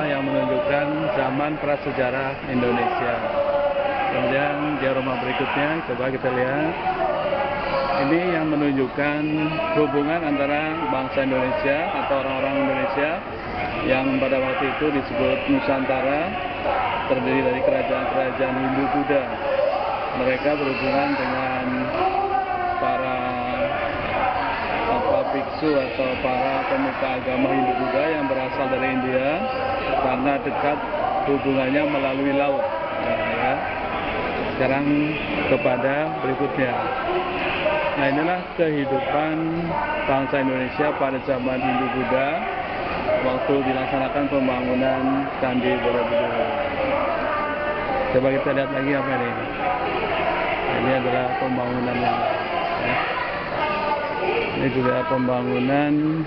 diorama yang menunjukkan zaman prasejarah Indonesia. Kemudian diorama berikutnya, coba kita lihat. Ini yang menunjukkan hubungan antara bangsa Indonesia atau orang-orang Indonesia yang pada waktu itu disebut Nusantara, terdiri dari kerajaan-kerajaan Hindu-Buddha. Mereka berhubungan dengan para biksu atau para pemuka agama Hindu-Buddha yang berasal dari India karena dekat hubungannya melalui laut. Ya. Sekarang kepada berikutnya. Nah, inilah kehidupan bangsa Indonesia pada zaman Hindu-Buddha waktu dilaksanakan pembangunan Candi Borobudur. Coba kita lihat lagi apa ini. Ini adalah pembangunannya. Ya. Ini juga pembangunan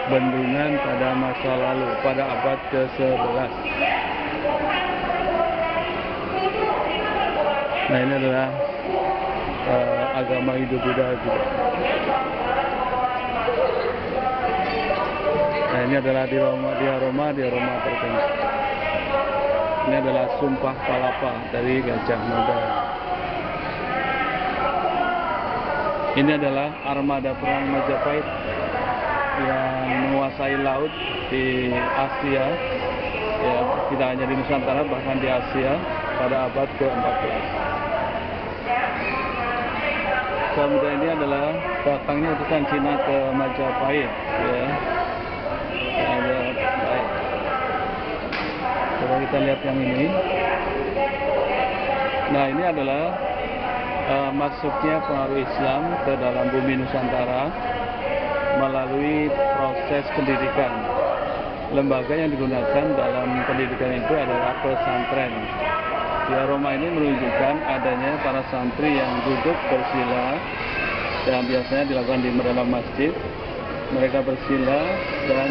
bendungan pada masa lalu, pada abad ke-11. Nah, ini adalah agama Hindu-Buddha juga. Nah, ini adalah diorama tertentu. Ini adalah sumpah palapa dari Gajah Mada. Ini adalah armada perang Majapahit yang menguasai laut di Asia. Ya, tidak hanya di Nusantara, bahkan di Asia pada abad ke-14. Kemudian ini adalah datangnya utusan Cina ke Majapahit. Ya. Baik. Coba kita lihat yang ini. Nah, ini adalah masuknya pengaruh Islam ke dalam bumi Nusantara melalui proses pendidikan. Lembaga yang digunakan dalam pendidikan itu adalah pesantren. Diorama ini menunjukkan adanya para santri yang duduk bersila dan biasanya dilakukan di dalam masjid. Mereka bersila dan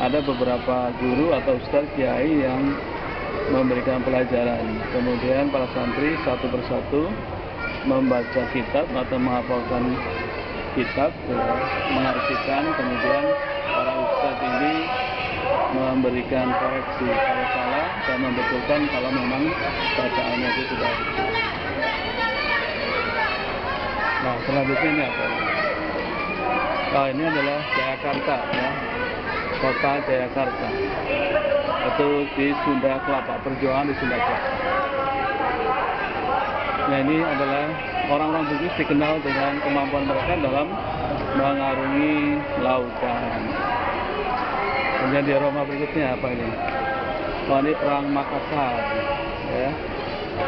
ada beberapa guru atau ustadz kiai yang memberikan pelajaran. Kemudian para santri satu persatu membaca kitab atau menghafalkan kitab, mengartikan, kemudian para ustadz ini memberikan koreksi kalau salah dan membetulkan kalau memang bacaannya itu sudah. Nah, selanjutnya ini apa? Oh, ini adalah Jayakarta, ya, kota Jayakarta. Itu di Sunda Kelapa, perjuangan di Sunda Kelapa. Nah, ini adalah orang-orang Bugis dikenal dengan kemampuan mereka dalam mengarungi lautan. Kemudian di Roma berikutnya apa ini? Oh, ini Perang Makassar, ya.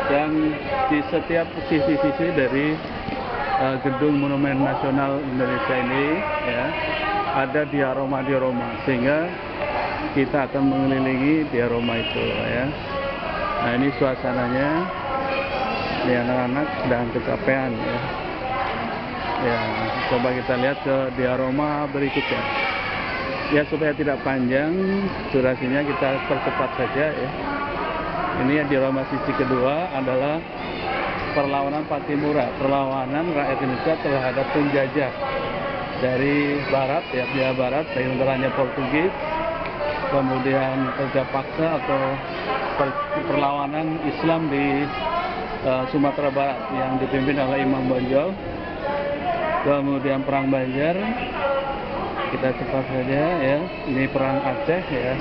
Dan di setiap sisi-sisi dari gedung Monumen Nasional Indonesia ini, ya, ada diorama, sehingga kita akan mengelilingi diorama itu, ya. Nah, ini suasananya. Ini anak-anak sedang kecapean, ya. Ya, coba kita lihat ke diorama berikutnya. Ya, supaya tidak panjang durasinya kita percepat saja, ya. Ini diorama sisi kedua adalah perlawanan Patimura, perlawanan rakyat Indonesia terhadap penjajah dari barat, ya, via barat, dari negaranya Portugis. Kemudian kerja paksa atau perlawanan Islam di Sumatera Barat yang dipimpin oleh Imam Bonjol. Kemudian perang Banjar, kita cepat saja, ya. Ini perang Aceh, ya.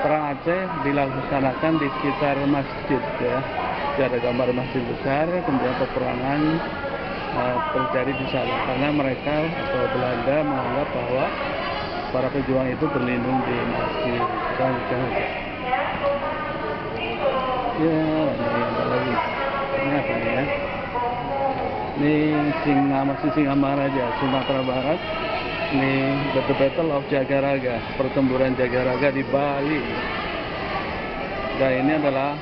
Perang Aceh dilaksanakan di sekitar masjid, ya. Ada gambar masjid besar, kemudian peperangan terjadi di sana karena mereka atau Belanda menganggap bahwa para pejuang itu berlindung di masjid. Lanjutkan saja. Ya, ini ada lagi. Ini apa nih, ya? Ini masih Singamaraja, Sumatera Barat. Ini The Battle of Jagaraga, pertempuran Jagaraga di Bali. Dan ini adalah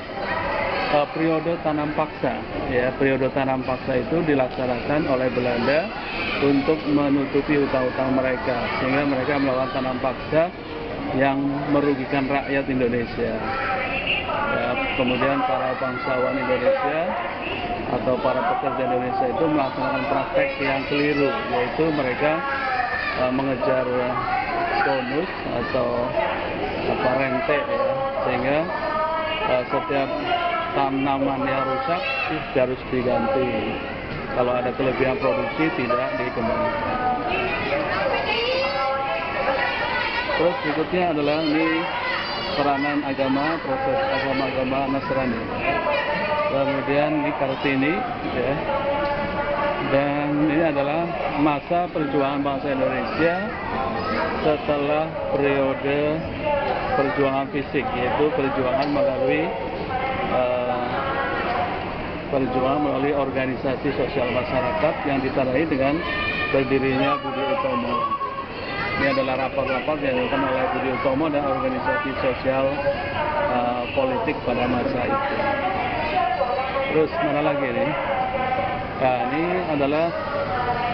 periode tanam paksa, ya. Periode tanam paksa itu dilaksanakan oleh Belanda untuk menutupi utang-utang mereka, sehingga mereka melakukan tanam paksa yang merugikan rakyat Indonesia. Ya, kemudian para bangsawan Indonesia atau para pekerja Indonesia itu melaksanakan praktek yang keliru, yaitu mereka mengejar bonus atau apa rente ya, sehingga setiap tanaman yang rusak harus diganti. Kalau ada kelebihan produksi tidak dikembangkan. Terus berikutnya adalah ini peranan agama, proses agama Nasrani. Kemudian ini Kartini ya. Dan ini adalah masa perjuangan bangsa Indonesia setelah periode perjuangan fisik, yaitu perjuangan melalui organisasi sosial masyarakat yang ditandai dengan berdirinya Budi Utomo. Ini adalah rapat-rapat yang dilakukan oleh Budi Utomo dan organisasi sosial politik pada masa itu. Terus mana lagi nih? Nah, ini adalah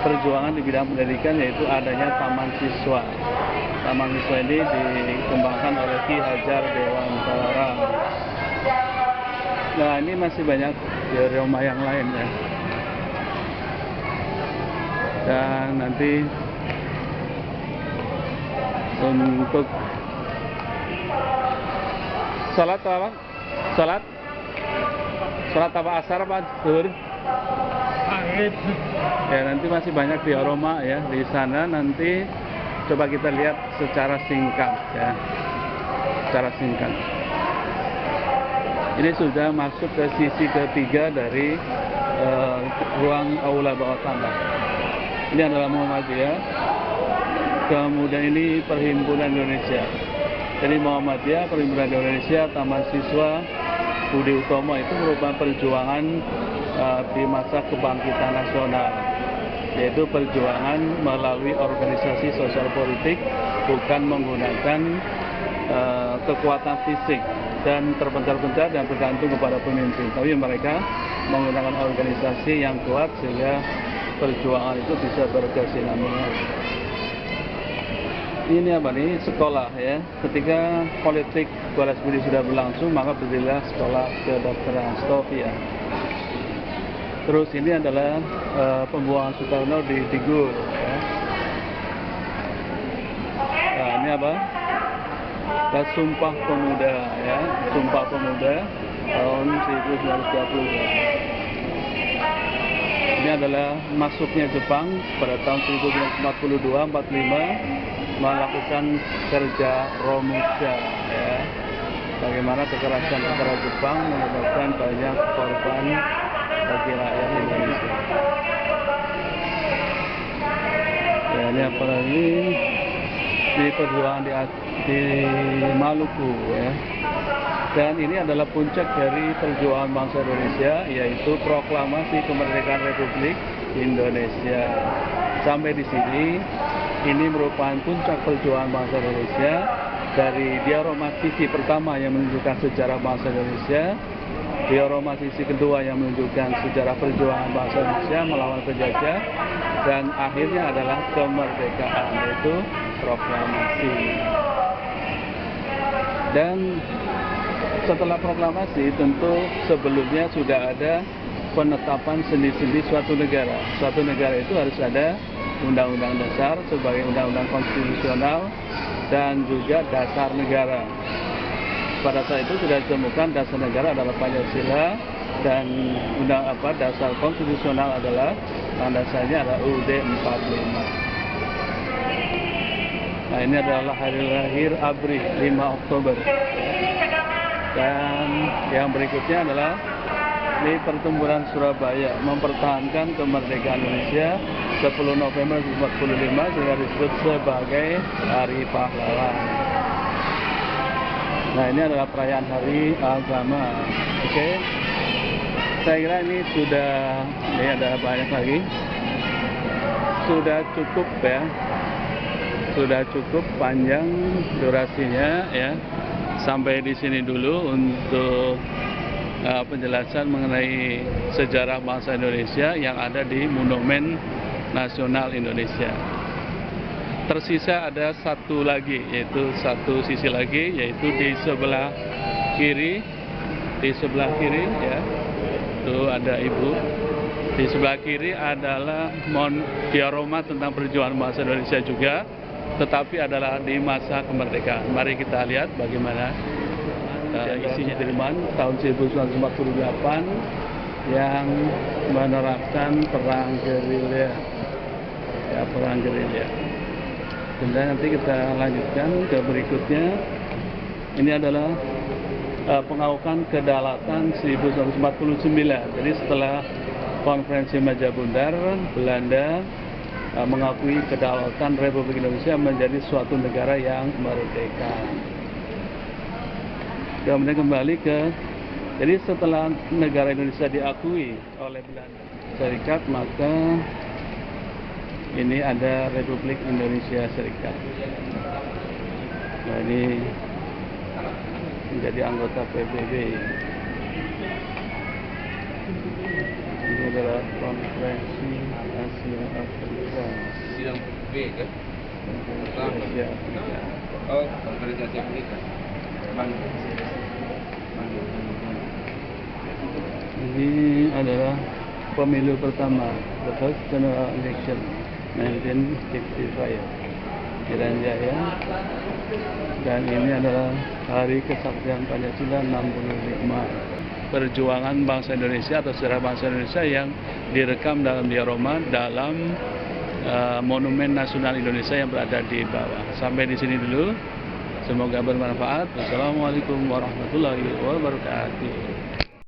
perjuangan di bidang pendidikan, yaitu adanya Taman Siswa. Taman Siswa ini dikembangkan oleh Ki Hajar Dewantara. Nah, ini masih banyak di rumah yang lain ya. Dan nanti untuk salat apa? Salat apa asar apa zuhur? Ya, nanti masih banyak di aroma ya di sana. Nanti coba kita lihat secara singkat ya. Secara singkat. Ini sudah masuk ke sisi ketiga dari ruang aula bawah tanah. Ini adalah Muhammadiyah. Kemudian ini Perhimpunan Indonesia. Jadi Muhammadiyah, Perhimpunan Indonesia, Taman Siswa, Budi Utomo itu merupakan perjuangan di masa kebangkitan nasional, yaitu perjuangan melalui organisasi sosial politik, bukan menggunakan kekuatan fisik dan terpencar-pencar dan bergantung kepada pemimpin, tapi mereka menggunakan organisasi yang kuat sehingga perjuangan itu bisa berkesinambungan. Ini apa nih? Sekolah ya. Ketika politik balas budi sudah berlangsung, maka berdirilah sekolah kedokteran Stovia. Terus ini adalah pembuangan Soekarno di Digur ya. Nah, ini apa? Sumpah Pemuda ya, Sumpah Pemuda tahun 1922. Ini adalah masuknya Jepang pada tahun 1942-45 melakukan kerja Romusha ya. Bagaimana kekerasan tentara Jepang menyebabkan banyak korban bagi rakyat Indonesia. Ya, ini apa lagi? Ini perjuangan di Maluku ya. Dan ini adalah puncak dari perjuangan bangsa Indonesia, yaitu proklamasi kemerdekaan Republik Indonesia. Sampai di sini, ini merupakan puncak perjuangan bangsa Indonesia dari diorama sisi pertama yang menunjukkan sejarah bangsa Indonesia, diorama sisi kedua yang menunjukkan sejarah perjuangan bangsa Indonesia melawan penjajah, dan akhirnya adalah kemerdekaan, yaitu proklamasi. Dan setelah proklamasi tentu sebelumnya sudah ada penetapan sendi-sendi suatu negara. Suatu negara itu harus ada undang-undang dasar sebagai undang-undang konstitusional dan juga dasar negara. Pada saat itu sudah ditemukan dasar negara adalah Pancasila dan dasar konstitusional adalah landasannya adalah UUD 45. Nah, ini adalah hari lahir ABRI 5 Oktober. Dan yang berikutnya adalah ini pertempuran Surabaya mempertahankan kemerdekaan Indonesia 10 November 1945 sehingga disebut sebagai Hari Pahlawan. Nah, ini adalah perayaan Hari Agama. Oke. Saya kira ini ada banyak lagi. Sudah cukup ya. Sudah cukup panjang durasinya ya. Sampai di sini dulu untuk penjelasan mengenai sejarah bangsa Indonesia yang ada di Monumen Nasional Indonesia. Tersisa ada satu lagi, yaitu satu sisi lagi, yaitu di sebelah kiri ya, itu ada ibu. Di sebelah kiri adalah diorama tentang perjuangan bangsa Indonesia juga. tetapi adalah di masa kemerdekaan. Mari kita lihat bagaimana isinya Sudirman tahun 1948 yang menerapkan perang gerilya. Ya, perang gerilya. Kemudian nanti kita lanjutkan ke berikutnya. Ini adalah pengaukan kedaulatan 1949. Jadi setelah konferensi Majapahit, Belanda mengakui kedaulatan Republik Indonesia menjadi suatu negara yang merdeka. Kemudian kembali ke, jadi setelah negara Indonesia diakui oleh Belanda Serikat, maka ini ada Republik Indonesia Serikat. Nah, ini menjadi anggota PBB. Ini adalah konferensi Asia Afrika. Sidang B kan? Konferensi Asia Afrika. Oh, konferensi Asia Afrika. Ini adalah pemilu pertama, the first general election 1965, Irian Jaya. Dan ini adalah Hari Kesaktian Pancasila 65. Perjuangan bangsa Indonesia atau sejarah bangsa Indonesia yang direkam dalam diorama dalam Monumen Nasional Indonesia yang berada di bawah. Sampai di sini dulu. Semoga bermanfaat. Wassalamualaikum warahmatullahi wabarakatuh.